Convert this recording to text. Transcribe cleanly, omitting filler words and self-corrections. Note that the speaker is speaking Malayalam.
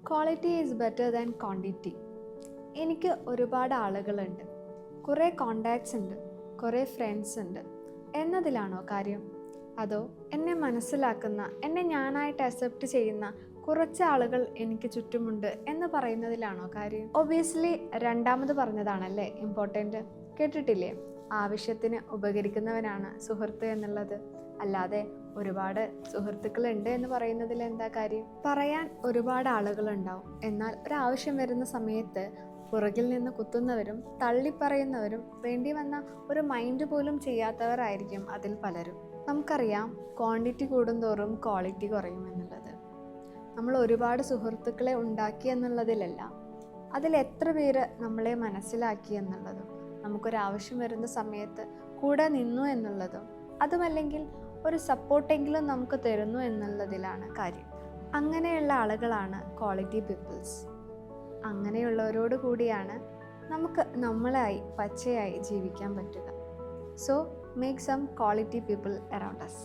Quality is better than quantity. എനിക്ക് ഒരുപാട് ആളുകളുണ്ട്, കുറേ കോണ്ടാക്ട്സ് ഉണ്ട്, കുറേ ഫ്രണ്ട്സ് ഉണ്ട് എന്നതിലാണോ കാര്യം? അതോ എന്നെ മനസ്സിലാക്കുന്ന, എന്നെ ഞാനായിട്ട് അക്സെപ്റ്റ് ചെയ്യുന്ന കുറച്ച് ആളുകൾ എനിക്ക് ചുറ്റുമുണ്ട് എന്ന് പറയുന്നതിലാണോ കാര്യം? ഒബ്വിയസ്ലി രണ്ടാമത് പറഞ്ഞതാണല്ലേ ഇമ്പോർട്ടൻ്റ്. കേട്ടിട്ടില്ലേ, ആവശ്യത്തിന് ഉപകരിക്കുന്നവനാണ് സുഹൃത്ത് എന്നുള്ളത്. അല്ലാതെ ഒരുപാട് സുഹൃത്തുക്കളുണ്ട് എന്ന് പറയുന്നതിൽ എന്താ കാര്യം? പറയാൻ ഒരുപാട് ആളുകളുണ്ടാവും, എന്നാൽ ഒരാവശ്യം വരുന്ന സമയത്ത് പുറകിൽ നിന്ന് കുത്തുന്നവരും തള്ളിപ്പറയുന്നവരും വേണ്ടി വന്ന ഒരു മൈൻഡ് പോലും ചെയ്യാത്തവരായിരിക്കും അതിൽ പലരും. നമുക്കറിയാം, ക്വാണ്ടിറ്റി കൂടുന്തോറും ക്വാളിറ്റി കുറയും എന്നുള്ളത്. നമ്മൾ ഒരുപാട് സുഹൃത്തുക്കളെ ഉണ്ടാക്കി എന്നുള്ളതിലല്ല, അതിൽ എത്ര പേര് നമ്മളെ മനസ്സിലാക്കി എന്നുള്ളതും നമുക്കൊരാവശ്യം വരുന്ന സമയത്ത് കൂടെ നിന്നു എന്നുള്ളതും അതുമല്ലെങ്കിൽ ഒരു സപ്പോർട്ടെങ്കിലും നമുക്ക് തരുന്നു എന്നുള്ളതിലാണ് കാര്യം. അങ്ങനെയുള്ള ആളുകളാണ് ക്വാളിറ്റി പീപ്പിൾസ്. അങ്ങനെയുള്ളവരോട് കൂടിയാണ് നമുക്ക് നമ്മളായി പച്ചയായി ജീവിക്കാൻ പറ്റുക. So make some quality people around us.